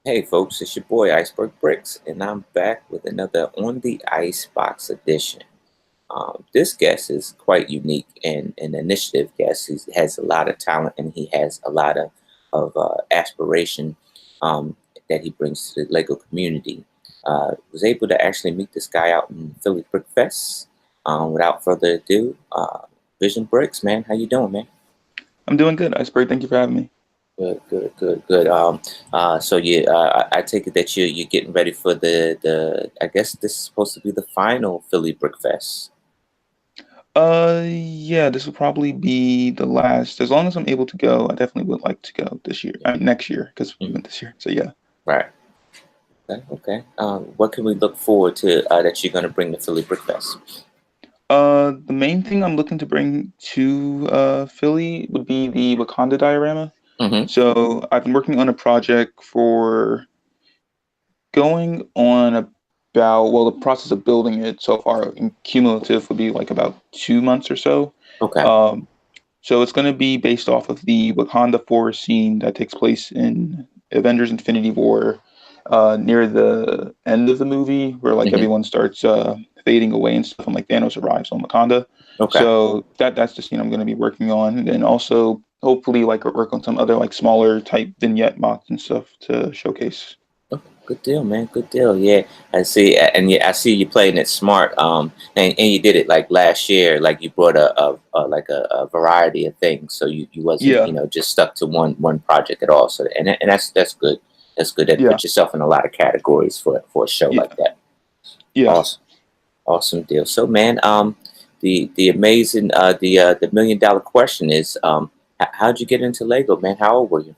Hey folks, it's your boy Iceberg Bricks, and I'm back with another On the Icebox edition. This guest is quite unique and an initiative guest. He has a lot of talent and he has a lot of aspiration um, that he brings to the Lego community. Was able to actually meet this guy out in Philly Brick Fest. Without further ado, Vision Bricks, man, how you doing, man? I'm doing good, Iceberg. Thank you for having me. Good, good, good, good. So I take it that you're getting ready for the. I guess this is supposed to be the final Philly Brick Fest. Yeah, this will probably be the last. As long as I'm able to go, I definitely would like to go this year. I mean, next year, because we Mhm. went this year. So yeah. Right. Okay. Okay. What can we look forward to that you're going to bring to Philly Brick Fest? The main thing I'm looking to bring to Philly would be the Wakanda diorama. Mm-hmm. So I've been working on a project for going on about, well, the process of building it so far in cumulative would be like about 2 months or so. Okay. Um, So it's going to be based off of the Wakanda forest scene that takes place in Avengers Infinity War, near the end of the movie, where like Mm-hmm. everyone starts fading away and stuff, and like Thanos arrives on Wakanda. Okay. So that's the scene I'm going to be working on, and then also hopefully like work on some other like smaller type vignette mods and stuff to showcase. Oh, good deal, man. Good deal. Yeah, I see, and yeah, I see you playing it smart. And you did it like last year. Like you brought a variety of things, so you wasn't Yeah, just stuck to one project at all. So and that's good. That's good. That yeah, put yourself in a lot of categories for a show like yeah, that. yeah. Awesome, awesome deal. So man, the amazing the $1 million question is how'd you get into Lego, man? How old were you?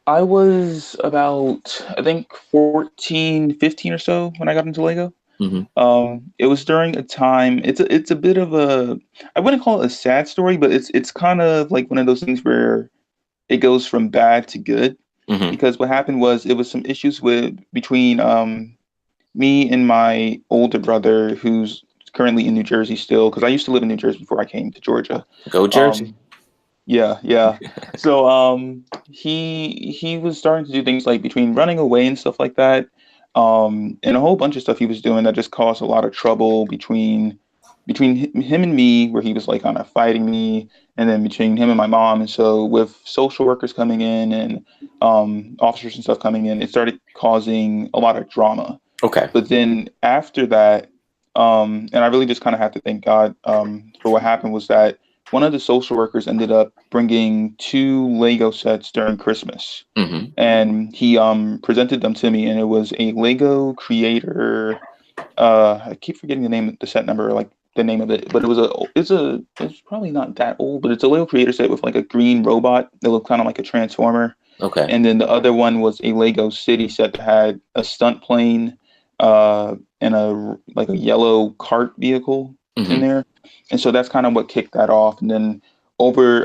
I was about, I think 14, 15 or so when I got into Lego. Mm-hmm. It was during a time. It's a bit of a, I wouldn't call it a sad story, but it's kind of like one of those things where it goes from bad to good. Mm-hmm. Because what happened was it was some issues with between me and my older brother, who's currently in New Jersey still. Because I used to live in New Jersey before I came to Georgia. Go Jersey. Um, yeah, yeah. So he was starting to do things like between running away and stuff like that. And a whole bunch of stuff he was doing that just caused a lot of trouble between him and me, where he was like kind of fighting me, and then between him and my mom. And so with social workers coming in and officers and stuff coming in, it started causing a lot of drama. Okay. But then after that, and I really just kind of have to thank God for what happened was that one of the social workers ended up bringing two Lego sets during Christmas, Mm-hmm. and he presented them to me, and it was a Lego Creator. I keep forgetting the name, the set number, like the name of it, but it's probably not that old, but it's a Lego Creator set with like a green robot that looked kind of like a transformer, Okay. and then the other one was a Lego City set that had a stunt plane, and a like a yellow cart vehicle in Mm-hmm. there, and so that's kind of what kicked that off. And then over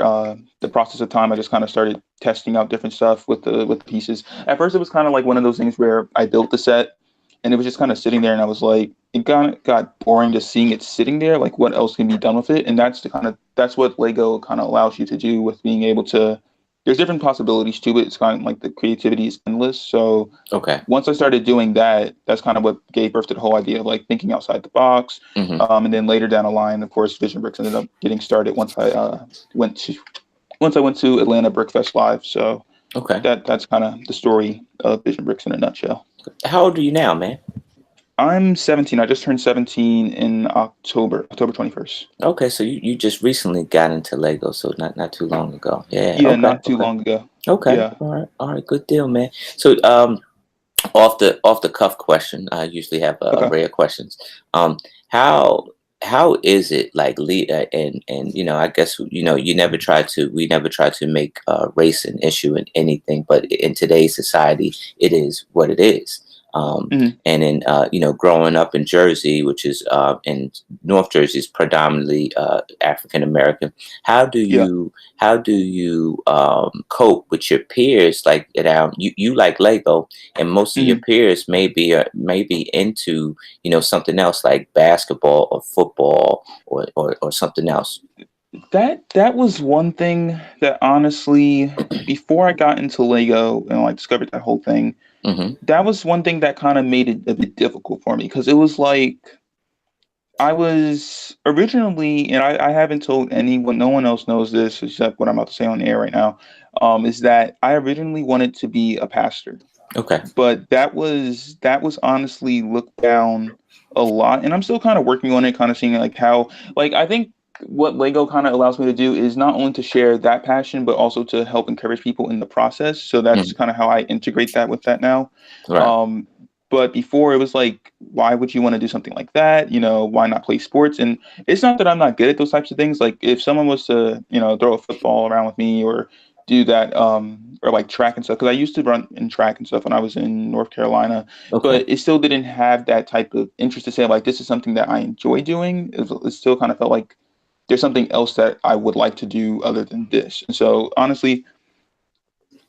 the process of time, I just kind of started testing out different stuff with the pieces. At first, it was kind of like one of those things where I built the set, and it was just kind of sitting there, and I was like, it kind of got boring just seeing it sitting there. Like, what else can be done with it? And that's what Lego kind of allows you to do with being able to. There's different possibilities to it. It's kind of like the creativity is endless. So Okay. once I started doing that, that's kind of what gave birth to the whole idea of like thinking outside the box. Mm-hmm. And then later down the line, of course, Vision Bricks ended up getting started went to once I went to Atlanta Brick Fest Live. So Okay. that's kind of the story of Vision Bricks in a nutshell. How old are you now, man? I'm 17. I just turned 17 in October 21st. Okay, so you just recently got into Lego, so not too long ago. Yeah. Yeah, Okay. not too Okay. long ago. Okay. Yeah. All right. All right. Good deal, man. So off the cuff question. I usually have Okay. rare questions. Um, how how is it like and I guess you never try to we never try to make race an issue in anything, but in today's society, it is what it is. Hmm. And in growing up in Jersey, which is in North Jersey, is predominantly African American. How do Yeah. you cope with your peers? Like you like Lego, and most of your Hmm. peers maybe into something else like basketball or football or something else. That was one thing that honestly, before I got into Lego and like discovered that whole thing, Hmm. That was one thing that kind of made it a bit difficult for me because it was like I was originally, and I haven't told anyone, no one else knows this except what I'm about to say on air right now, is that I originally wanted to be a pastor, Okay. but that was honestly looked down a lot, and I'm still kind of working on it, kind of seeing like how, like I think what Lego kind of allows me to do is not only to share that passion, but also to help encourage people in the process. So that's Hmm. kind of how I integrate that with that now. Right. Um, but before it was like, why would you want to do something like that? Why not play sports? And it's not that I'm not good at those types of things. Like if someone was to, throw a football around with me or do that, or like track and stuff, because I used to run in track and stuff when I was in North Carolina, Okay. but it still didn't have that type of interest to say like this is something that I enjoy doing. It still kind of felt like there's something else that I would like to do other than this. And so honestly,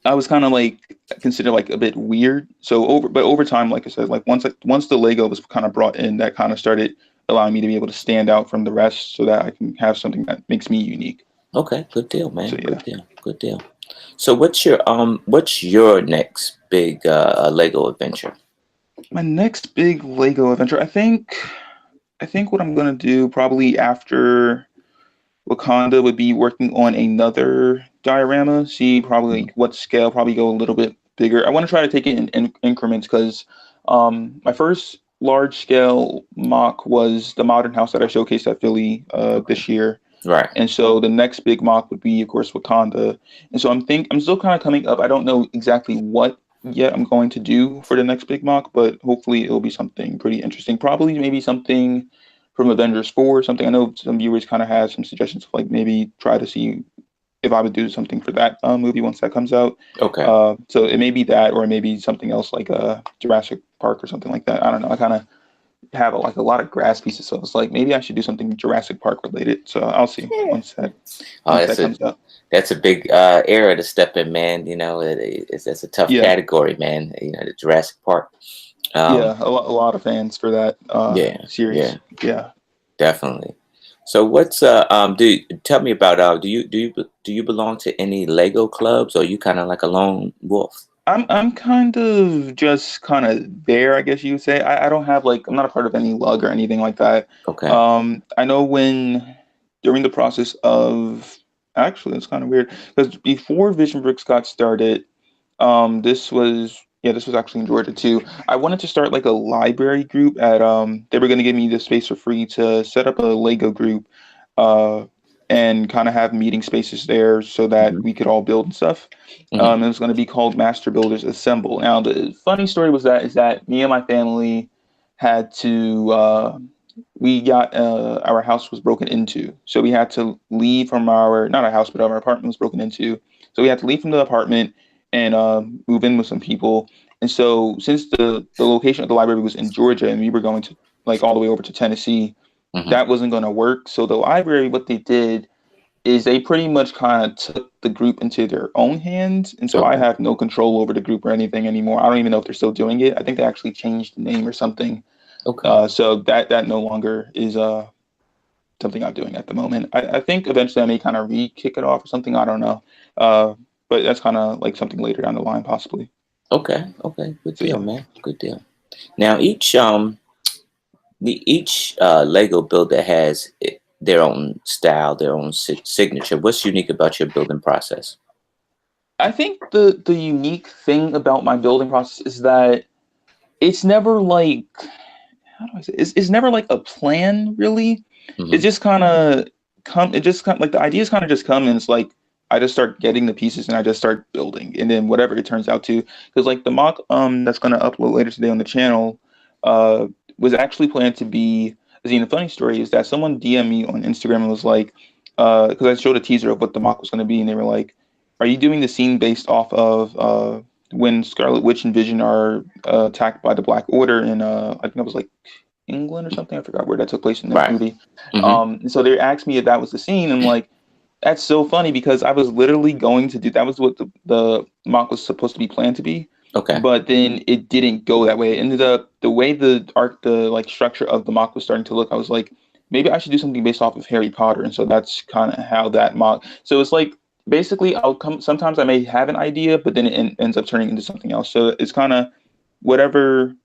I was kind of like considered like a bit weird. But over time, like I said, like once the Lego was kind of brought in, that kind of started allowing me to be able to stand out from the rest, so that I can have something that makes me unique. Okay. Good deal, So man. yeah, Good deal. Good deal. So what's your next big Lego adventure? my next big Lego adventure, I think what I'm gonna do probably after Wakanda would be working on another diorama, see probably what scale, probably go a little bit bigger. I want to try to take it in increments because my first large scale mock was the modern house that I showcased at Philly Okay. this year. Right. And so the next big mock would be, of course, Wakanda. And so I'm still kind of coming up. I don't know exactly what yet I'm going to do for the next big mock, but hopefully it'll be something pretty interesting. Probably maybe something from Avengers 4 or something. I know some viewers kind of had some suggestions of like maybe try to see if I would do something for that movie once that comes out. Okay. So it may be that, or it may be something else like Jurassic Park or something like that. I don't know. I kind of have like a lot of grass pieces, so it's like maybe I should do something Jurassic Park related. So I'll see Yeah. Oh, once that's that a comes out. that's a big era to step in, man. That's a tough Yeah, category, man. The Jurassic Park. Um, yeah, a lot of fans for that yeah, series. yeah, Yeah. definitely. So what's do tell me about do you belong to any Lego clubs, or you kind of like a lone wolf? I'm kind of just kind of there, I guess you would say. I don't have like I'm not a part of any lug or anything like that. Okay. I know when during the process of actually it's kind of weird because before Vision Bricks got started, this was actually in Georgia too. I wanted to start like a library group at they were gonna give me the space for free to set up a Lego group uh and kind of have meeting spaces there so that Hmm. we could all build and stuff. Hmm. It was going to be called Master Builders Assemble. Now, the funny story was that is that me and my family had to we got our house was broken into, so we had to leave from our not our house but our apartment was broken into, so we had to leave from the apartment and move in with some people. And so since the location of the library was in Georgia and we were going to like all the way over to Tennessee, Hmm. that wasn't going to work. So the library, what they did is they pretty much kind of took the group into their own hands. And so I Okay. have no control over the group or anything anymore. I don't even know if they're still doing it. I think they actually changed the name or something. Okay. So that no longer is something I'm doing at the moment. I think eventually I may kind of re-kick it off or something. I don't know. Uh, but that's kind of like something later down the line, possibly. Okay. Okay. Good So deal, yeah. man. Good deal. Now each Lego builder has their own style, their own signature. What's unique about your building process? I think the unique thing about my building process is that it's never like how do I say it's never like a plan really. It Hmm. just kind of come. It just kind like the ideas kind of just come and it's like I just start getting the pieces and I just start building and then whatever it turns out to. Because like the mock that's gonna upload later today on the channel uh was actually planned to be. See, the funny story is that someone DM'd me on Instagram and was like, because I showed a teaser of what the mock was gonna be and they were like, "Are you doing the scene based off of when Scarlet Witch and Vision are attacked by the Black Order in I think it was like England or something. I forgot where that took place in the Right. movie. Hmm. And so they asked me if that was the scene. I'm like, that's so funny because I was literally going to do that was what the mock was supposed to be planned to be, Okay. but then it didn't go that way. It ended up the way the arc, the like structure of the mock was starting to look. I was like, maybe I should do something based off of Harry Potter, and so that's kind of how that mock. So it's like basically I'll come. Sometimes I may have an idea, but then it ends up turning into something else. So it's kind of whatever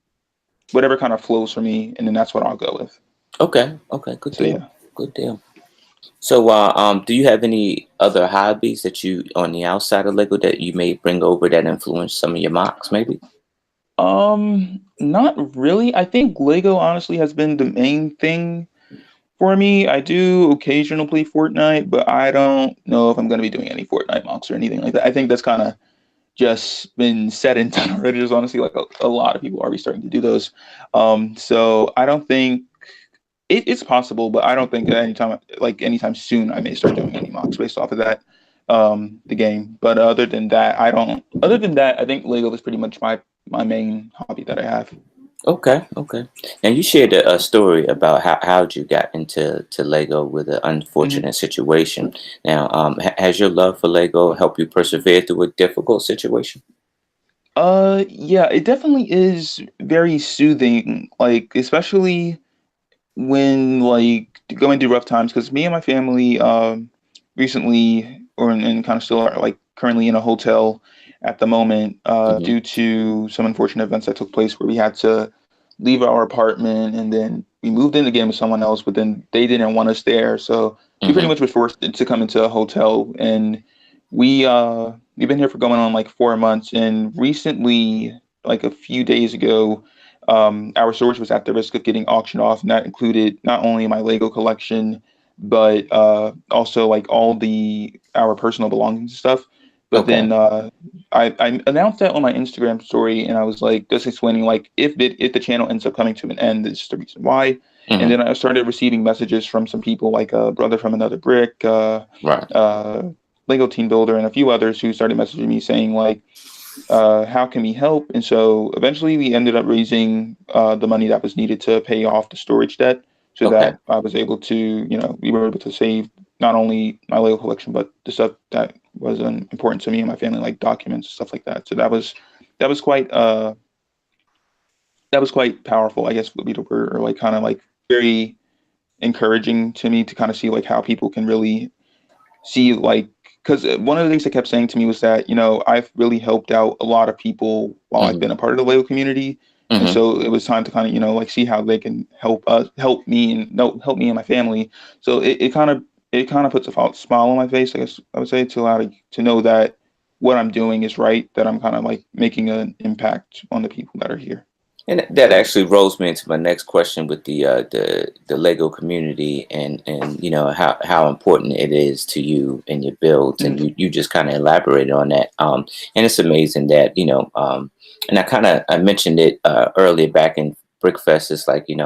whatever kind of flows for me, and then that's what I'll go with. Okay. Okay. Good So deal. yeah. Good deal. So, do you have any other hobbies that you on the outside of Lego that you may bring over that influence some of your mocks, maybe? Not really. I think Lego honestly has been the main thing for me. I do occasionally play Fortnite, but I don't know if I'm going to be doing any Fortnite mocks or anything like that. I think that's kind of just been said and done already. There's honestly like a lot of people already starting to do those. So I don't think it's possible, but I don't think anytime soon I may start doing any mocks based off of that the game. But other than that, I don't. Other than that, I think Lego is pretty much my main hobby that I have. Okay. Okay. And you shared a story about how you got into Lego with an Mhm. unfortunate situation. Now, has your love for Lego helped you persevere through a difficult situation? Yeah, it definitely is very soothing. Like especially when like going through rough times, because me and my family recently or and kind of still are like currently in a hotel at the moment Hmm. due to some unfortunate events that took place where we had to leave our apartment and then we moved in again with someone else, but then they didn't want us there, so we pretty Hmm. much were forced to come into a hotel. And we've been here for going on like 4 months, and recently, like a few days ago, our storage was at the risk of getting auctioned off, and that included not only my Lego collection, but also like all the our personal belongings and stuff. But Okay. then I announced that on my Instagram story, and I was like just explaining like if the channel ends up coming to an end, this is the reason why. And Hmm. then I started receiving messages from some people like a brother from another brick, Right. uh, Lego Team Builder, and a few others who started messaging me saying like how can we help? And so eventually we ended up raising the money that was needed to pay off the storage debt so Okay. that I was able to, we were able to save not only my Lego collection, but the stuff that was important to me and my family, like documents, stuff like that. So that was quite, uh, that was quite powerful, I guess would be the word, or like kind of like very encouraging to me to kind of see like how people can really see like because one of the things they kept saying to me was that I've really helped out a lot of people while I've Hmm. been a part of the Lego community, and Hmm. so it was time to kind of like see how they can help me and no help me and my family. So it kind of puts a smile on my face, I guess I would say, to allow to know that what I'm doing is right, that I'm kind of like making an impact on the people that are here. And that So actually rolls me into my next question with the Lego community and how important it is to you and your builds, and mhm, you just kind of elaborated on that. And it's amazing that and I mentioned it earlier back in Brickfest. It's like it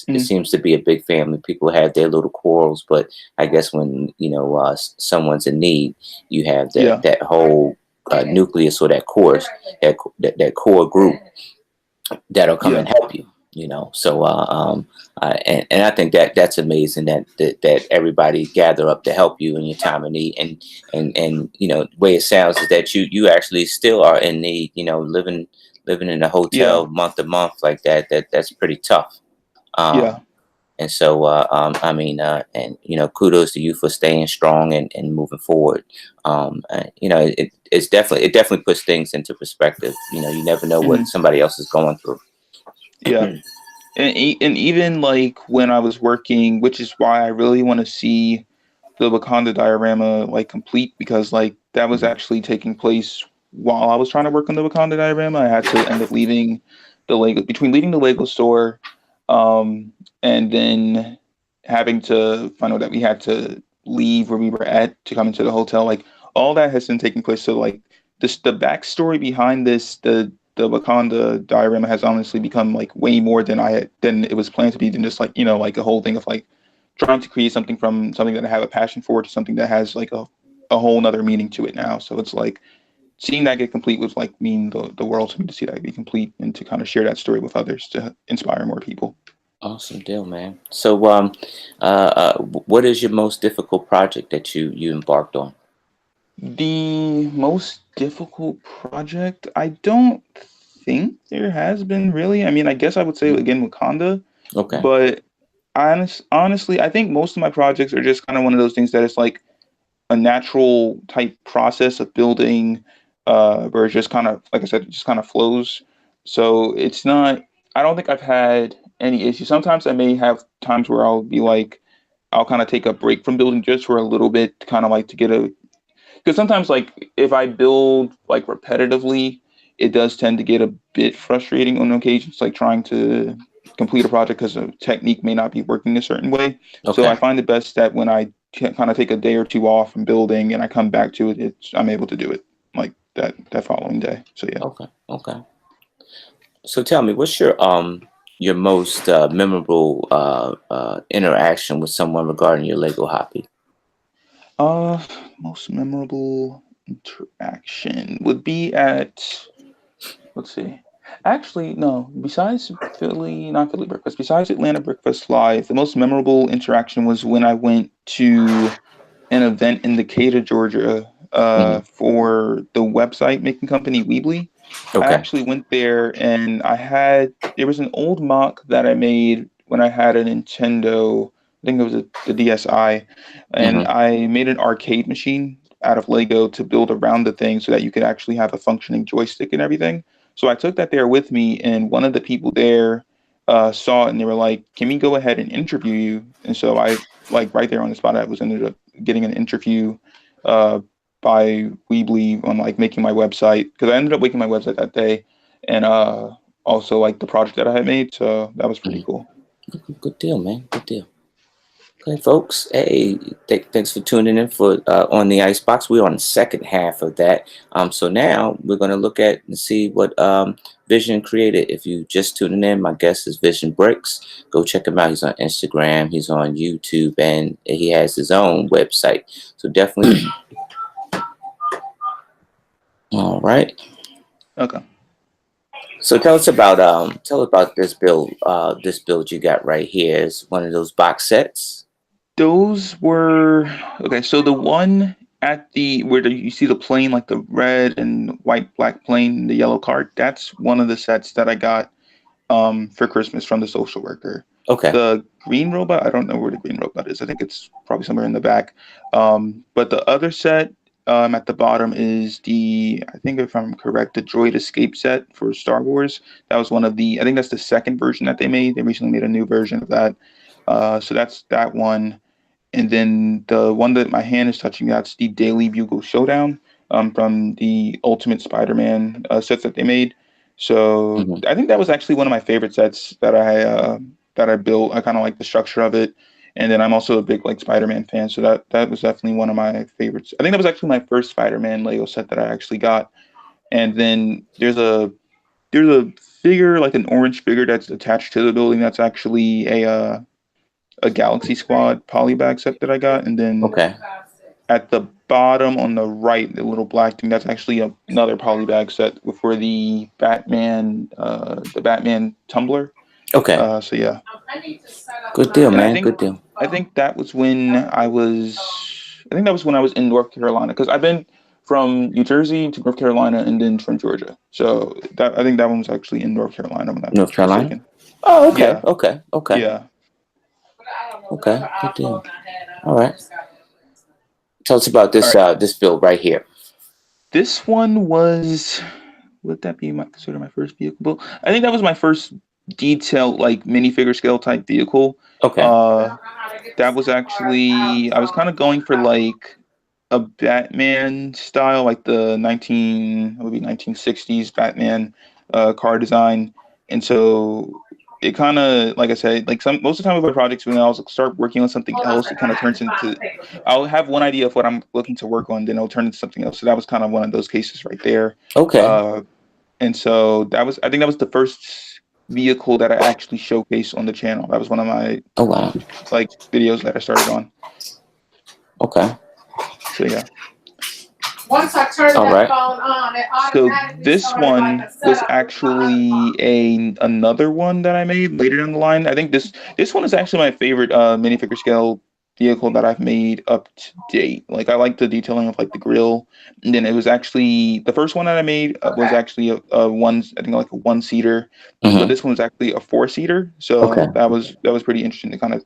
mhm, seems to be a big family. People have their little quarrels, but I guess when someone's in need, you have yeah, that whole nucleus or that course that core group that'll come yeah, and help you. So and I think that's amazing that everybody gather up to help you in your time of need. And the way it sounds is that you actually still are in need. Living in a yeah, hotel month to month like that's pretty tough. yeah, um and so I mean and kudos to you for staying strong and moving forward. It definitely puts things into perspective. You never know what mhm, somebody else is going through. yeah. And even like when I was working, which is why I really want to see the Wakanda diorama like complete, because like that was Mhm. actually taking place while I was trying to work on the Wakanda diorama. I had to end up leaving leaving the Lego store, um, and then having to find out that we had to leave where we were at to come into the hotel. Like all that has been taking place. So like the backstory behind the Wakanda diorama has honestly become like way more than it was planned to be, than just like like a whole thing of like trying to create something from something that I have a passion for to something that has like a whole nother meaning to it now. So it's like seeing that get complete was like mean the world to me, to see that be complete and to kind of share that story with others to inspire more people. Awesome deal, man. So what is your most difficult project that you embarked on? The most difficult project, I don't think there has been really. I mean, I guess I would say Mhm. again Wakanda, Okay. but honestly, I think most of my projects are just kind of one of those things that it's like a natural type process of building, where it just kind of, like I said, it just kind of flows. So it's not. I don't think I've had any issue. Sometimes I may have times where I'll be like, I'll kind of take a break from building just for a little bit, kind of like to get a. Because sometimes, like, if I build like repetitively, it does tend to get a bit frustrating on occasions, like trying to complete a project because a technique may not be working a certain way. So I Okay. find it best that when I kind of take a day or two off from building and I come back to it, I'm able to do it like that following day. So yeah. Okay. Okay. So tell me, what's your most memorable interaction with someone regarding your Lego hobby? Uh, Most memorable interaction would be at, let's see. Actually, no. Besides Philly, not Philly Breakfast, besides Atlanta Breakfast Live, the most memorable interaction was when I went to an event in Decatur, Georgia, Hmm. for the website making company Weebly. I Okay. actually went there and there was an old mock that I made when I had a Nintendo, I think it was the DSi, and Hmm. I made an arcade machine out of Lego to build around the thing so that you could actually have a functioning joystick and everything. So I took that there with me, and one of the people there saw it and they were like, "Can we go ahead and interview you?" And so I, like, right there on the spot, I was ended up getting an interview uh, by Weebly on like making my website because I ended up making my website that day, and also like the project that I had made. So that was pretty Hmm. cool. Good deal, man. Good deal. Okay, folks. Hey, thanks for tuning in for on the Icebox. We're on the second half of that. So now we're going to look at and see what Vision created. If you just tuning in, my guest is Vision Bricks. Go check him out. He's on Instagram. He's on YouTube, and he has his own website. So definitely. All right. Okay. So tell us about this build you got right here. Is one of those box sets. Those were okay. So the one at the where you see the plane, like the red and white, black plane, the yellow card. That's one of the sets that I got for Christmas from the social worker. Okay. The green robot, I don't know where the green robot is. I think it's probably somewhere in the back. But the other set at the bottom is I think if I'm correct, the Droid Escape set for Star Wars. That was one of I think that's the second version that they made. They recently made a new version of that. So that's that one. And then the one that my hand is touching, that's the Daily Bugle Showdown from the Ultimate Spider-Man sets that they made. So Hmm. I think that was actually one of my favorite sets that I built. I kind of like the structure of it, and then I'm also a big like Spider-Man fan, so that was definitely one of my favorites. I think that was actually my first Spider-Man Lego set that I actually got. And then there's a figure, like an orange figure that's attached to the building. That's actually a Galaxy Squad polybag set that I got, and then Okay. at the bottom on the right, the little black thing, that's actually another polybag set for the Batman tumbler. Okay. So yeah, Good deal, and man. Good deal. I think that was when I was in North Carolina because I've been from New Jersey to North Carolina and then from Georgia. So I think that one was actually in North Carolina when that North picture was Carolina. taken. Oh, okay. Yeah, Okay. Okay. yeah. Okay. Good deal. All right. Tell us about All this right. this build right here. This one was would that be consider my first vehicle build? I think that was my first detailed like minifigure scale type vehicle. Okay. Uh, that was actually I was kind of going for like a Batman style, like the 1960s Batman car design, and so it kind of like I said, like most of the time with my projects when I'll start working on something else, it kind of turns into I'll have one idea of what I'm looking to work on, then it'll turn into something else. So that was kind of one of those cases right there. Okay. Uh, and so I think that was the first vehicle that I actually showcased on the channel. That was one of my Oh wow. like videos that I started on. Okay. So yeah. Once I turn that Right. phone on, it So automatically this started like one a was setup with my other actually phone. another one that I made later down the line. I think this one is actually my favorite minifigure scale vehicle that I've made up to date. Like I like the detailing of like the grill, and then it was actually the first one that I made was Okay. actually a one I think like a one seater, but Mm-hmm. this one was actually a four seater. So Okay. that was pretty interesting to kind of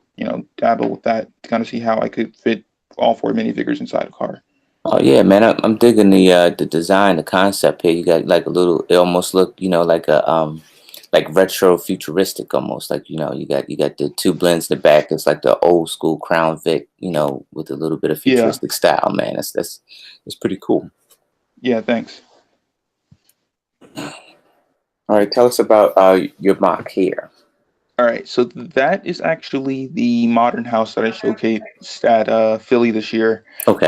dabble with that to kind of see how I could fit all four minifigures inside a car. Oh yeah, man, I'm digging the design, the concept here. You got like a little, it almost look, like a like retro futuristic almost. Like, you got the two blends in the back. It's like the old school Crown Vic, with a little bit of Yeah, futuristic style, man. That's pretty cool. yeah, thanks. All right, tell us about your mock here. All right, so that is actually the modern house that I showcased at Philly this year. Okay.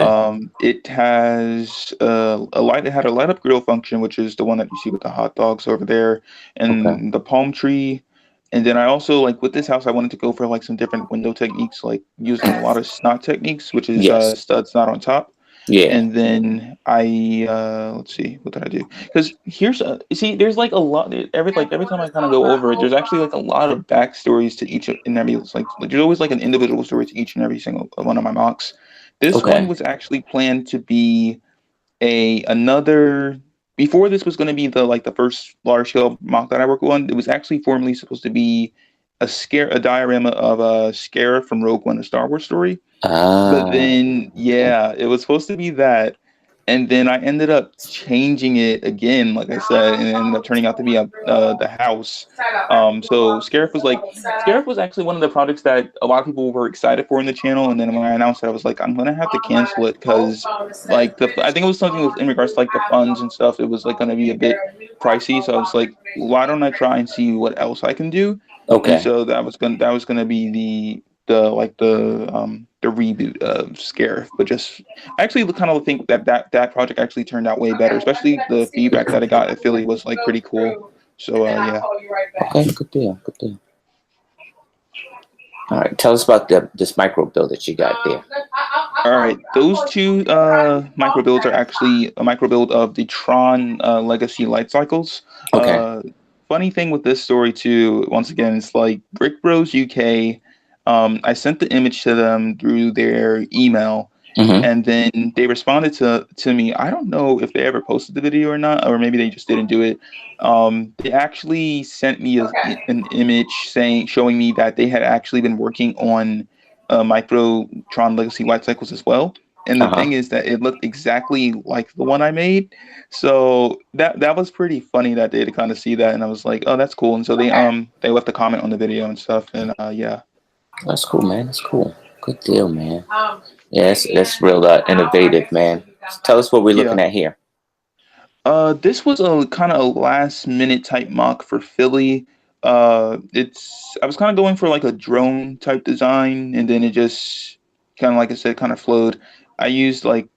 It has it had a light up grill function, which is the one that you see with the hot dogs over there, Okay. and the palm tree. And then I also like with this house, I wanted to go for like some different window techniques, like using a lot of snot techniques, which is Yes. studs not on top. Yeah. And then I let's see, what did I do? Because here's you see, there's like a lot. Every time I kind of go over it, there's actually like a lot of backstories to each and every like there's always like an individual story to each and every single one of my mocks. This one Okay. was actually planned to be a another before this was going to be the like the first large scale mock that I work on. It was actually formerly supposed to be a diorama of a Scarab from Rogue One, a Star Wars story. But Ah. then, Okay. yeah, it was supposed to be that. And then I ended up changing it again, like I said, and it ended up turning out to be the house. So Scarif was actually one of the projects that a lot of people were excited for in the channel. And then when I announced it, I was like, I'm gonna have to cancel it because I think it was something with in regards to like the funds and stuff. It was like gonna be a bit pricey. So I was like, why don't I try and see what else I can do? And Okay. so that was gonna be the reboot of Scarif, but just I actually kind of think that project actually turned out way better, especially the feedback that I got at Philly was like pretty cool. So yeah. Okay. Good deal. Good deal. All right. Tell us about this micro build that you got there. All right, those two micro builds are actually a micro build of the Tron Legacy light cycles. Okay. Uh, Funny thing with this story too, once again, it's like Brick Bros UK. I sent the image to them through their email, Mm-hmm. and then they responded to me. I don't know if they ever posted the video or not, or maybe they just didn't do it. They actually sent me an image showing me that they had actually been working on Microtron Legacy Light Cycles as well. And the Uh-huh. thing is that it looked exactly like the one I made. So that was pretty funny that day to kind of see that, and I was like, oh, that's cool. And so they left a comment on the video and stuff, and yeah. That's cool, man. That's cool. Good deal, man. Yeah, that's real innovative, man. Tell us what we're looking Yeah. at here. This was a kind of a last minute type mock for Philly. It's I was kind of going for like a drone type design, and then it just kind of like I said, kind of flowed. I used like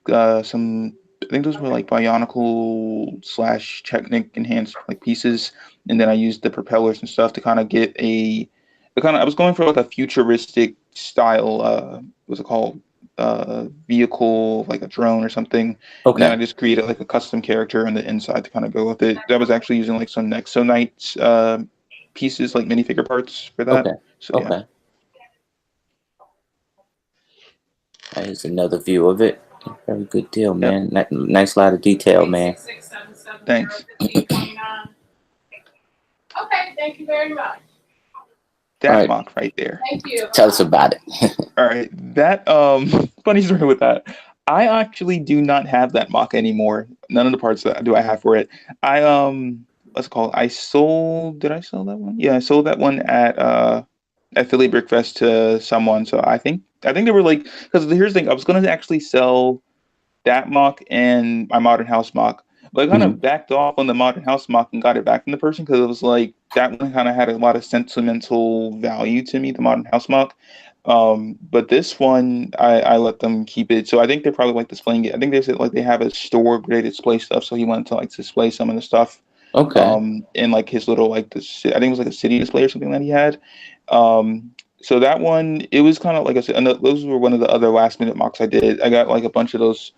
some I think those were like Bionicle slash Technic enhanced like pieces, and then I used the propellers and stuff to kind of get a kind of I was going for like a futuristic style. What's it called? Vehicle like a drone or something, and then I Okay. just created like a custom character on the inside to kind of go with it. That was actually using like some Nexonite pieces, like minifigure parts for that. Okay. So yeah, Okay. Here's another view of it. Very good deal, yep. man. Nice lot of detail, man. Thanks. All That right. mock right there. Tell us about it. All right, that funny story with that. I actually do not have that mock anymore. None of the parts that do I have for it. I what's it called? I sold. Did I sell that one? Yeah, I sold that one at Philly Brick Fest to someone. So I think they were like because here's the thing. I was gonna actually sell that mock and my modern house mock. But I kind Hmm. of backed off on the modern house mock and got it back from the person because it was like that one kind of had a lot of sentimental value to me, the modern house mock. But this one, I let them keep it. So I think they're probably like displaying it. I think they said like they have a store where they display stuff. So he wanted to like display some of the stuff Okay. in like his little like I think it was like a city display or something that he had. So that one, it was kind of like I said, and those were one of the other last minute mocks I did. I got like a bunch of those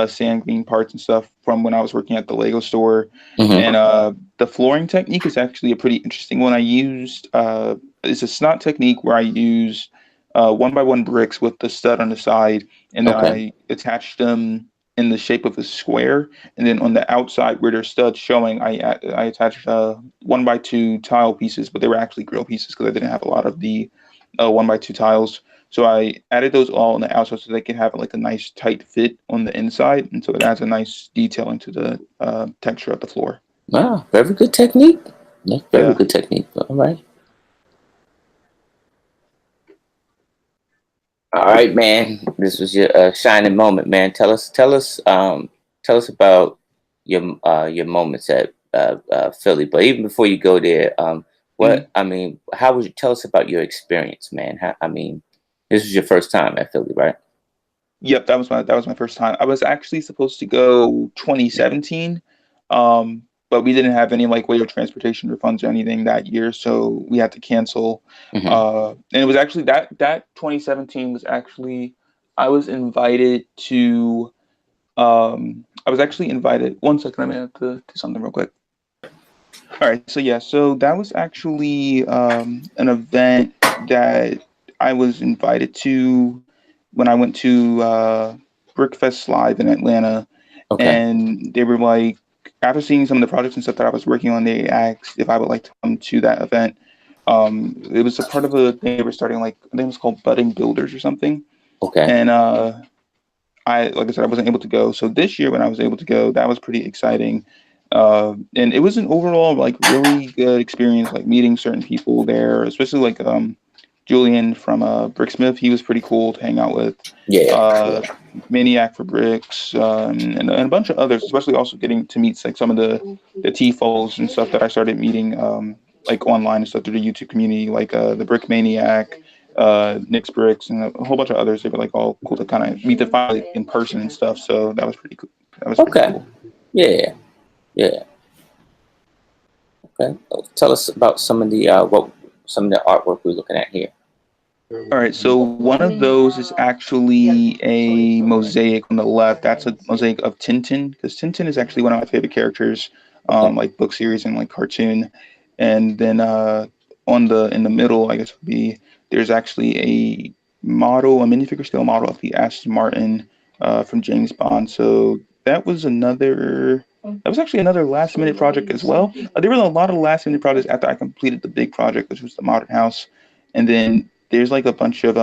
sand green parts and stuff from when I was working at the Lego store. Hmm. And the flooring technique is actually a pretty interesting one. I used it's a snot technique where I used one by one bricks with the stud on the side, and then Okay. I attached them in the shape of a square. And then on the outside where there's studs showing, I attached one by two tile pieces, but they were actually grill pieces because I didn't have a lot of the one by two tiles. So I added those all on the outside so they could have like a nice tight fit on the inside, and so it adds a nice detailing to the texture of the floor. Wow, very good technique. That's very Yeah. good technique. All right. All right, man. This was your shining moment, man. Tell us about your moments at Philly. But even before you go there, Mhm. how would you tell us about your experience, man? This was your first time at Philly, right? Yep, that was my first time. I was actually supposed to go 2017, but we didn't have any like way of transportation or funds or anything that year, so we had to cancel. Hmm. And it was actually that 2017 was actually I was invited to. I was actually invited. One second, I'm gonna have to do something real quick. All right, so yeah, so that was actually an event that I was invited to when I went to Brickfest Live in Atlanta, Okay. and they were like, after seeing some of the projects and stuff that I was working on, they asked if I would like to come to that event. It was a part of a thing they were starting, like I think it was called Budding Builders or something, Okay. and I like I said, I wasn't able to go. So this year, when I was able to go, that was pretty exciting. And it was an overall like really good experience, like meeting certain people there, especially like Julian from Bricksmith. He was pretty cool to hang out with. Yeah. Uh, Yeah. Maniac for Bricks, and a bunch of others, especially also getting to meet like some of the TFOs and stuff that I started meeting like online and stuff through the YouTube community, like the Brick Maniac, Nick's Bricks, and a whole bunch of others. They were like all cool to kind of meet the finally in person and stuff. So that was pretty cool. That was pretty Okay. cool. Yeah. Yeah. Okay. Tell us about some of the artwork we're looking at here. All right, so one of those is actually a mosaic on the left. That's a mosaic of Tintin, because Tintin is actually one of my favorite characters, Okay. like book series and like cartoon. And then on the in the middle, I guess would be there's actually a model, a minifigure scale model of the Aston Martin from James Bond. So that was actually another last minute project as well. There were a lot of last minute projects after I completed the big project, which was the Modern House, and then there's like a bunch of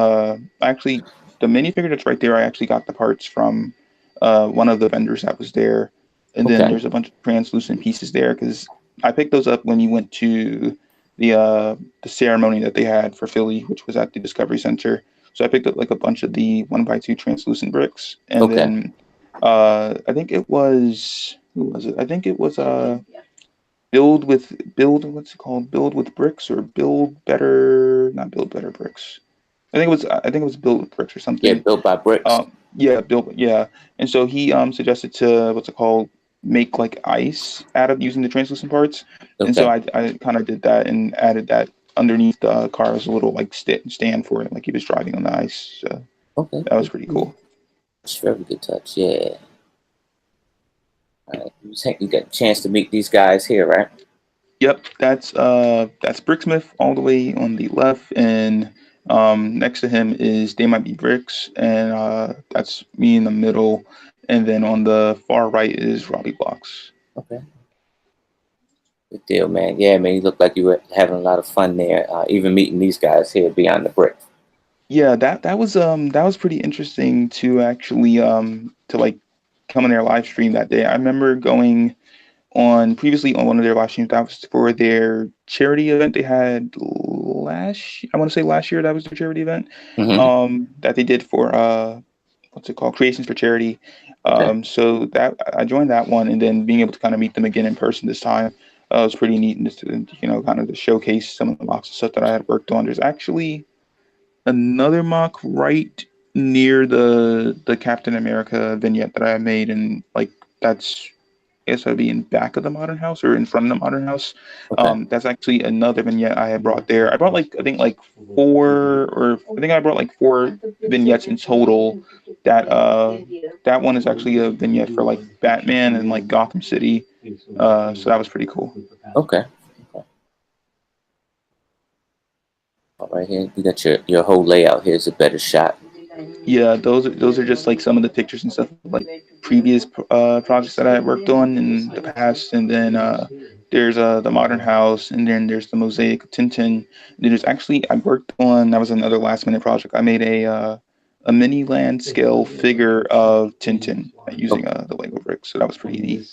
actually the minifigure that's right there. I actually got the parts from one of the vendors that was there, and then Okay. there's a bunch of translucent pieces there because I picked those up when you went to the ceremony that they had for Philly, which was at the Discovery Center. So I picked up like a bunch of the 1x2 translucent bricks, and Okay. then I think it was who was it? I think it was build what's it called? Build with bricks or build better? Not build better bricks. I think it was built with bricks or Yeah. something. Built by bricks. Yeah, built yeah. And so he suggested to what's it called make like ice out of using the translucent parts. And so Okay. I kind of did that and added that underneath the car as a little like stand for it, like he was driving on the ice. So Okay. that was pretty cool. It's very good touch. Yeah. All right. You got a chance to meet these guys here, right? Yep, that's Bricksmith all the way on the left, and next to him is They Might Be Bricks, and that's me in the middle, and then on the far right is Robbie Blocks. Okay. Good deal, man. Yeah, man. You look like you were having a lot of fun there. Even meeting these guys here beyond the brick. Yeah, that was pretty interesting to actually to like come on their live stream that day. I remember going on previously on one of their live streams. That was for their charity event they had I want to say last year. That was their charity event Hmm. that they did for what's it called, Creations for Charity. Okay. So that I joined that one, and then being able to kind of meet them again in person this time was pretty neat, and just to, kind of to showcase some of the mocks and stuff that I had worked on. There's actually another mock right near the Captain America vignette that I made, and like that's I guess that'd be in back of the modern house or in front of the modern house. Okay. That's actually another vignette I had brought there. I brought like I think like four, or I think I brought like four vignettes in total. That that one is actually a vignette for like Batman and like Gotham City. So that was pretty cool. Okay. Okay. All right, here you got your whole layout. Here's a better shot. Yeah, those are just like some of the pictures and stuff of, like previous projects that I had worked on in the past, and then There's the modern house, and then there's the mosaic of Tintin. And then there's actually I worked on that was another last minute project. I made a mini land scale figure of Tintin using Okay. the Lego bricks. So that was pretty neat.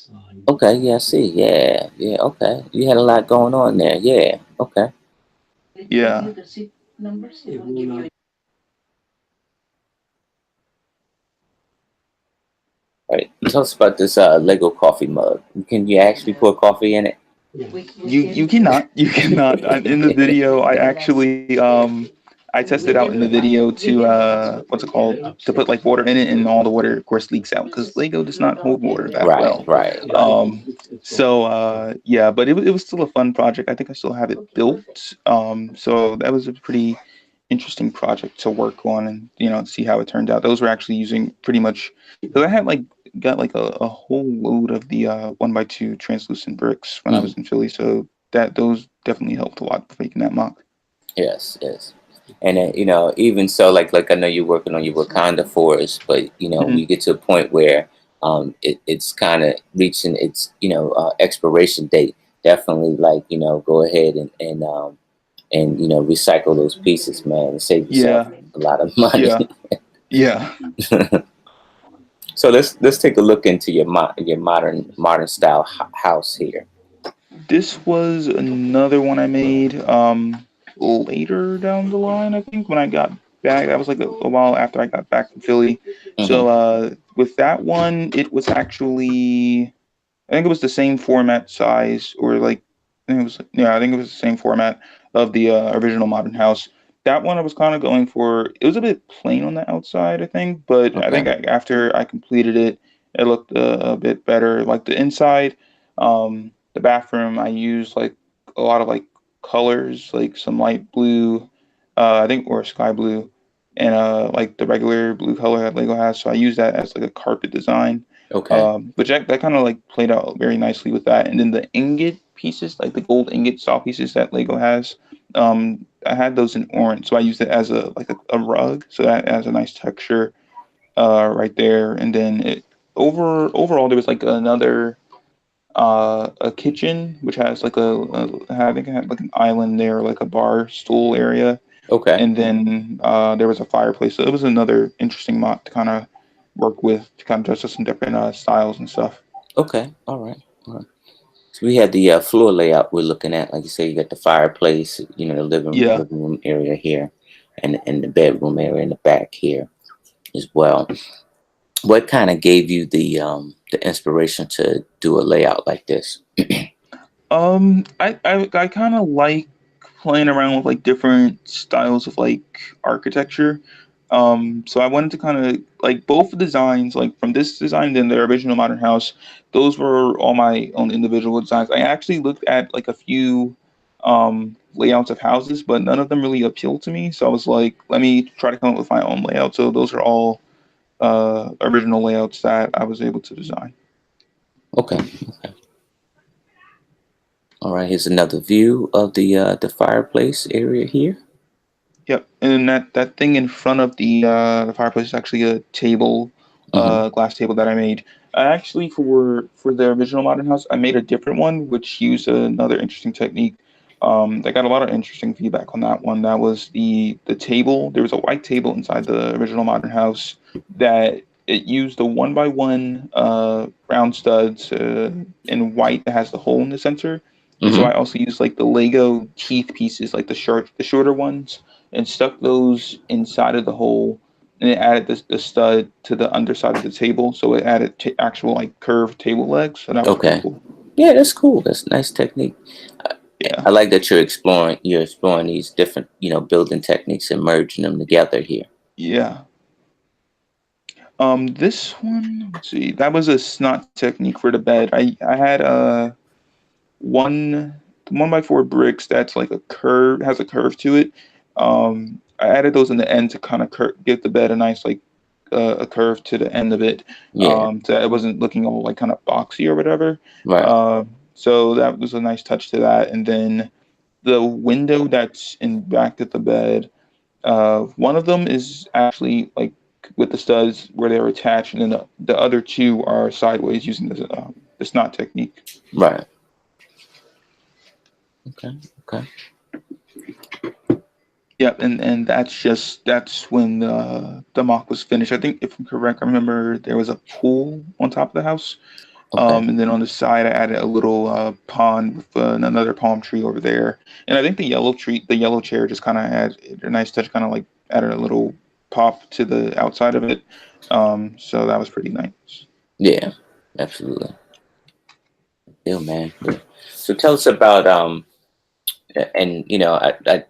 Okay. Yeah. I see. Yeah. Yeah. Okay. You had a lot going on there. Yeah. Okay. Yeah. Right. Tell us about this Lego coffee mug. Can you actually pour coffee in it? You cannot. In the video, I actually I tested out in the video to what's it called to put like water in it, and all the water of course leaks out because Lego does not hold water that Right. well. Right. Right. So yeah, but it was still a fun project. I think I still have it built. So that was a pretty interesting project to work on, and see how it turned out. Those were actually using pretty much because I had like got like a whole load of the 1x2 translucent bricks when I Mhm. was in Philly, so that those definitely helped a lot with making that mock. Yes. Yes. And then, even so, like I know you're working on your Wakanda forest, but when Hmm. you get to a point where it's kind of reaching its expiration date, definitely like go ahead and recycle those pieces, man, and save yourself Yeah, a lot of money. yeah, yeah. So let's take a look into your modern style house here. This was another one I made later down the line, I think, when I got back. That was like a while after I got back from Philly. Hmm. So with that one, it was actually I think it was the same format size, or like I think it was yeah, I think it was the same format of the original Modern House. That one I was kind of going for. It was a bit plain on the outside, I think, but I think Okay. after I completed it, it looked a bit better. Like the inside, the bathroom, I used like a lot of like colors, like some light blue, I think, or sky blue, and like the regular blue color that Lego has. So I used that as like a carpet design, Okay. but that kind of like played out very nicely with that. And then the ingot pieces, like the gold ingot saw pieces that Lego has, I had those in orange, so I used it as a rug, so that has a nice texture right there. And then overall there was like another a kitchen which has like I think it had like an island there, like a bar stool area, Okay. and then there was a fireplace. So it was another interesting mod to kind of work with to kind of dress us in different styles and stuff. Okay. All right. All right. So we had the floor layout we're looking at. Like you say, you got the fireplace, the Yeah. living room area here, and the bedroom area in the back here as well. What kind of gave you the inspiration to do a layout like this? I kind of like playing around with like different styles of like architecture. So I wanted to kind of like both the designs, like from this design and the original Modern House. Those were all my own individual designs. I actually looked at like a few layouts of houses, but none of them really appealed to me. So I was like, let me try to come up with my own layout. So those are all original layouts that I was able to design. Okay. All right. Here's another view of the fireplace area here. Yep, and that thing in front of the fireplace is actually a table, Hmm. glass table that I made. I actually for the original Modern House, I made a different one which used another interesting technique. I got a lot of interesting feedback on that one. That was the table. There was a white table inside the original Modern House that it used the one by one round studs in white that has the hole in the center. And so Hmm. I also used like the Lego teeth pieces, like the shorter ones, and stuck those inside of the hole, and it added the stud to the underside of the table, so it added actual like curved table legs. So that was pretty Okay. cool. Yeah, that's cool. That's a nice technique. I, Yeah, I like that you're exploring these different building techniques and merging them together here. yeah. This one, let's see, that was a snot technique for the bed. I had one the 1x4 bricks that's like a curve has a curve to it. I added those in the end to kind of give the bed a nice like a curve to the end of it, Yeah. so that it wasn't looking all like kind of boxy or whatever. Right. So that was a nice touch to that. And then the window that's in back of the bed, one of them is actually like with the studs where they're attached, and then the other two are sideways using the snot technique. Right. Okay. Okay. Yep, and that's when the mock was finished. I think if I'm correct, I remember there was a pool on top of the house. Okay. And then on the side, I added a little pond with another palm tree over there. And I think the yellow chair, just kind of added a nice touch, kind of like added a little pop to the outside of it. So that was pretty nice. Yeah. Absolutely. Yeah, man. So tell us about and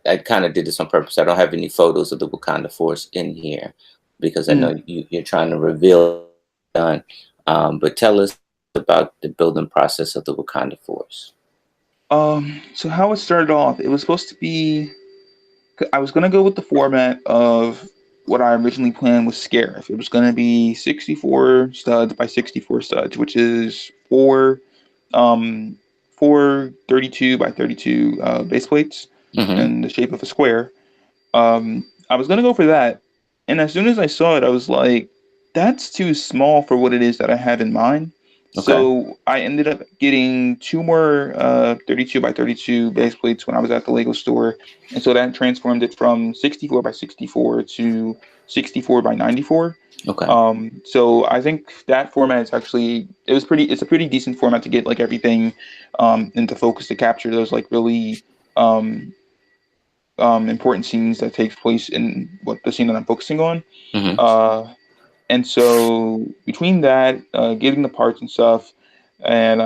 I kind of did this on purpose. I don't have any photos of the Wakanda Force in here because I know Mm. you're trying to reveal done. But tell us about the building process of the Wakanda Force. So how it started off, it was supposed to be. I was gonna go with the format of what I originally planned with Scarif. It was gonna be 64 studs by 64 studs, which is um, four 32 by 32 base plates Mm-hmm. in the shape of a square. I was gonna go for that, and as soon as I saw it, I was like, "That's too small for what it is that I have in mind." Okay. So I ended up getting two more 32 by 32 base plates when I was at the Lego store, and so that transformed it from 64 by 64 to 64 by 94. Okay. So I think that format is actually it's a pretty decent format to get like everything into focus to capture those like really um, important scenes that takes place in what the scene that I'm focusing on. Mm-hmm. Uh, and so between that, getting the parts and stuff, and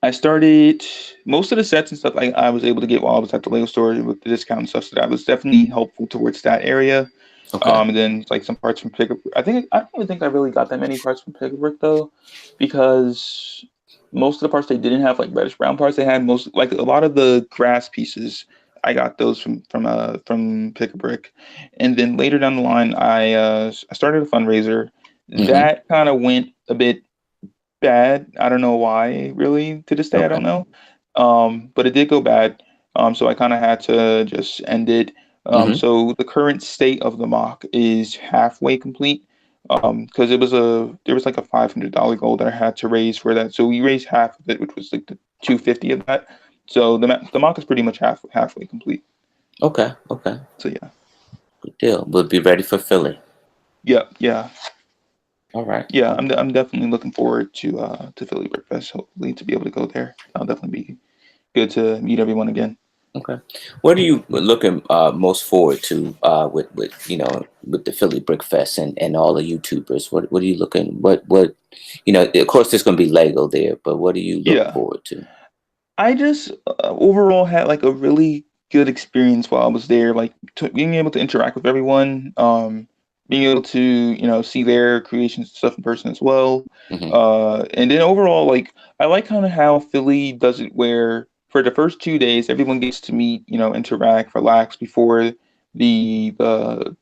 I started most of the sets and stuff I was able to get while I was at the Lego store with the discount and stuff. So that was definitely helpful towards that area. Okay. And then like some parts from Pick. I don't even think I really got that many parts from Pick though, because most of the parts they didn't have like reddish brown parts. They had most like a lot of the grass pieces. I got those from Pick a Brick, and then later down the line, I started a fundraiser Mm-hmm. that kind of went a bit bad. I don't know why, really, to this day, I Okay. don't know. But it did go bad. So I kind of had to just end it. Mm-hmm. So the current state of the mock is halfway complete. Because there was like a $500 goal that I had to raise for that. So we raised half of it, which was like the 250 of that. So the mock is pretty much halfway complete. Okay. Okay. So yeah, Good deal. We'll be ready for Philly. yeah, yeah, All right. yeah. All right. I'm definitely looking forward to Philly Brick Fest. Hopefully to be able to go there. I'll definitely be good to meet everyone again. Okay. What are you looking most forward to with with the Philly Brick Fest and all the YouTubers? What are you looking what of course there's going to be Lego there, but what do you look Yeah, forward to? I just overall had like a really good experience while I was there. Like being able to interact with everyone, being able to see their creations and stuff in person as well. Hmm. And then overall, like I like kind of how Philly does it, where for the first 2 days everyone gets to meet, interact, relax before the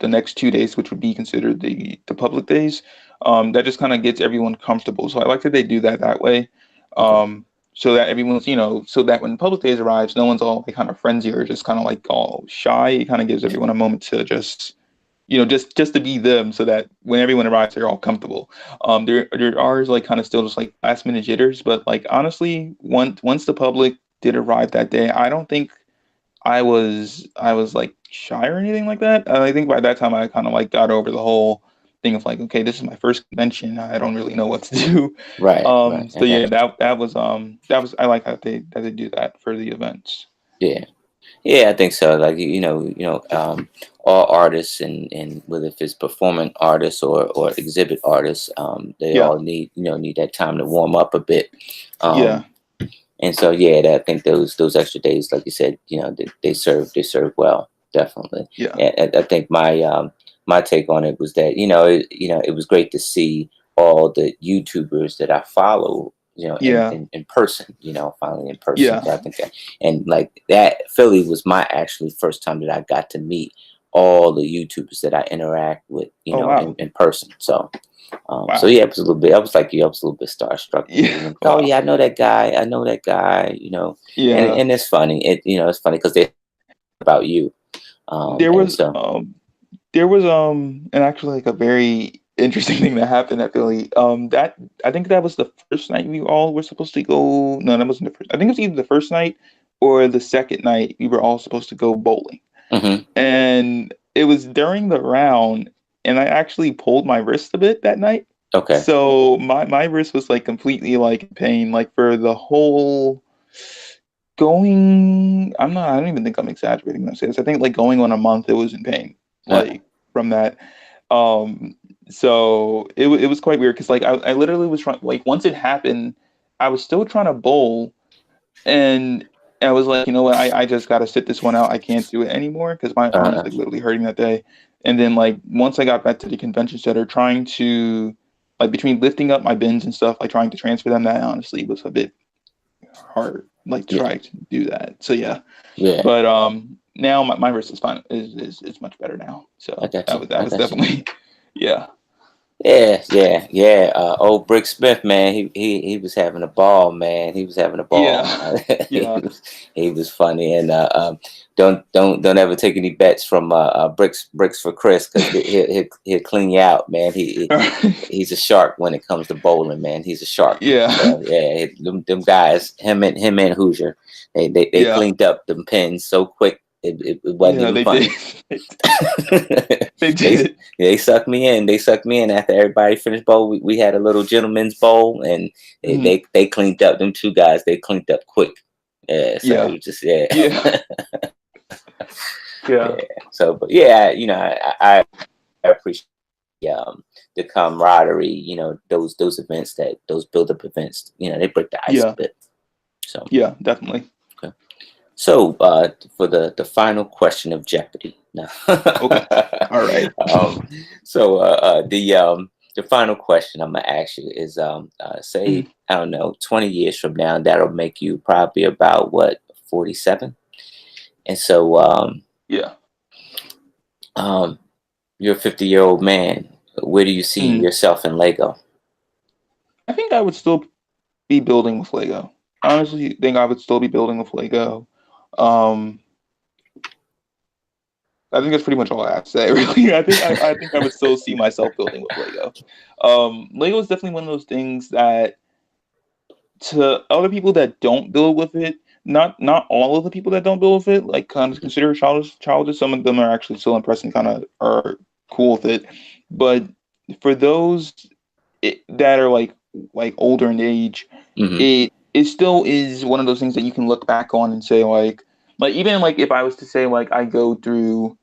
next 2 days, which would be considered the public days. That just kind of gets everyone comfortable. So I like that they do that way. Okay. Um, so that everyone's, so that when public days arrives, no one's all like kind of frenzy or just kind of like all shy. It kind of gives everyone a moment to just, just to be them, so that when everyone arrives, they're all comfortable. There are like kind of still just like last minute jitters, but like honestly, once the public did arrive that day, I don't think I was like shy or anything like that. I think by that time I kind of like got over the whole thing of like, okay, this is my first convention. I don't really know what to do. Right. Right. I So yeah, got you. that was I like that they do that for the events. Yeah. Yeah, I think so. Like all artists and whether if it's performing artists or exhibit artists, they Yeah, all need that time to warm up a bit. yeah, Um, And so, yeah, I think those extra days, like you said, they serve well, definitely. yeah, And I think my take on it was that it was great to see all the YouTubers that I follow, yeah, in person, finally in person. yeah. I think and like that, Philly was my actually first time that I got to meet all the YouTubers that I interact with, Oh in, wow, in person. So wow, yeah, it was a little bit. I was like you. I was a little bit starstruck. yeah, Oh wow, yeah, I know that guy. I know that guy. And yeah. and it's funny. It's funny because they about you. There And was so um there was and actually like a very interesting thing that happened at Philly. That I think that was the first night we all were supposed to go. No, that wasn't the first. I think it was either the first night or the second night we were all supposed to go bowling. Mm-hmm. And it was during the round, and I actually pulled my wrist a bit that night. Okay. So my wrist was like completely like in pain, like for the whole going. I don't even think I'm exaggerating when I say this. I think like going on a month, it was in pain, Uh, like from that. Um, so it was quite weird because like I literally was trying, like once it happened, I was still trying to bowl, and I was like, you know what, I just got to sit this one out. I can't do it anymore because my arm was uh, like literally hurting that day. And then like once I got back to the convention center, trying to like between lifting up my bins and stuff, like trying to transfer them, that honestly was a bit hard, like yeah, trying to do that. So yeah, yeah. but now my wrist is fine, is much better now. I So got you. that I was got you. definitely yeah. Yeah, yeah, yeah. Old Brick Smith, man, he was having a ball, man. He was having a ball. Yeah. he Yeah. was he was funny, and don't ever take any bets from Bricks for Chris, because he'll clean you out, man. He's a shark when it comes to bowling, man. He's a shark. Yeah. So yeah, them guys, him and Hoosier, they Yeah. cleaned up them pins so quick. It wasn't Yeah, even they did. funny. They they did. they sucked me in. They sucked me in after everybody finished bowl. We had a little gentleman's bowl, and they, Mhm. they they cleaned up. Them two guys, they cleaned up quick. Yeah, so it Yeah. was just yeah, Yeah. Yeah. yeah. So, but yeah, I appreciate the camaraderie. Those events, those build up events. They break the ice a Yeah. bit. So Yeah, definitely. okay. So for the final question of Jeopardy. No. Okay. All right. um, the final question I'm gonna ask you is say Mhm. I don't know, 20 years from now, that'll make you probably about what, 47, and so Yeah. you're a 50-year-old man. Where do you see Mhm. yourself in Lego? I think I would still be building with Lego. I honestly think I would still be building with Lego. Um, I think that's pretty much all I have to say, really. I think I would still see myself building with Lego. Lego is definitely one of those things that to other people that don't build with it, not all of the people that don't build with it, like kind of consider it childish. Some of them are actually still impressed and kind of are cool with it. But for those that are like older in age, Hmm. it still is one of those things that you can look back on and say like even like if I was to say like I go through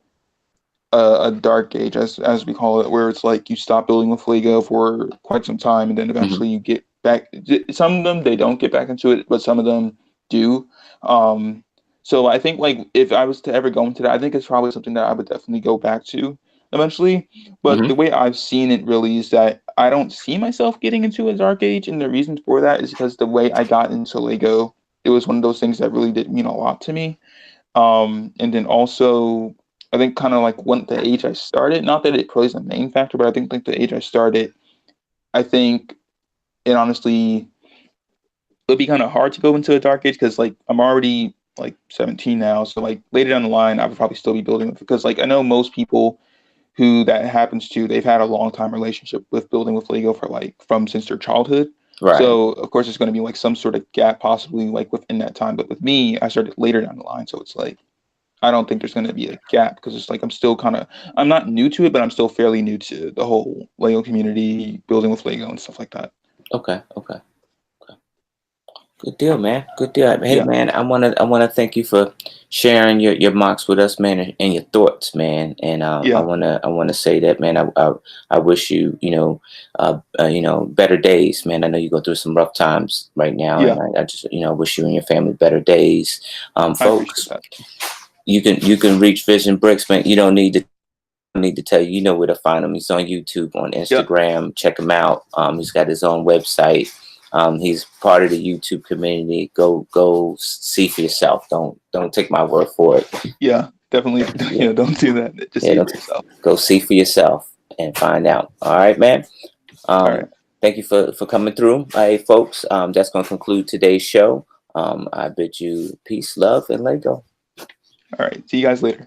a dark age as we call it, where it's like you stop building with Lego for quite some time, and then Hmm. eventually you get back. Some of them they don't get back into it, but some of them do. Um, so I think like if I was to ever go into that, I think it's probably something that I would definitely go back to eventually. But Hmm. the way I've seen it really is that I don't see myself getting into a dark age, and the reason for that is because the way I got into Lego, it was one of those things that really did mean a lot to me. And then also, I think kind of like when the age I started, not that it plays a main factor, but I think like the age I started, I think it honestly it'd be kind of hard to go into a dark age because like I'm already like 17 now, so like later down the line, I would probably still be building with because like I know most people who that happens to, they've had a long time relationship with building with Lego for like from since their childhood. Right. So of course, there's going to be like some sort of gap possibly like within that time. But with me, I started later down the line, so it's like I don't think there's going to be a gap because it's like I'm not new to it, but I'm still fairly new to the whole Lego community, building with Lego and stuff like that. Okay. Okay. Good deal, man. Good deal. Hey, Yeah, man, I wanna thank you for sharing your mocks with us, man, and your thoughts, man. And I yeah, wanna say that, man. I wish you better days, man. I know you go through some rough times right now, and yeah. I just wish you and your family better days, I appreciate folks. that. You can reach Vision Bricks, man. You don't need to tell you. You know where to find him. He's on YouTube, on Yep. Instagram. Check him out. He's got his own website. He's part of the YouTube community. Go see for yourself. Don't take my word for it. Yeah, definitely. Yeah, Yeah, don't do that. Just yeah. see it Don't for yourself. go see for yourself and find out. All right, man. All right. Thank you for coming through. Hey, folks. That's gonna conclude today's show. I bid you peace, love, and let go. All right. See you guys later.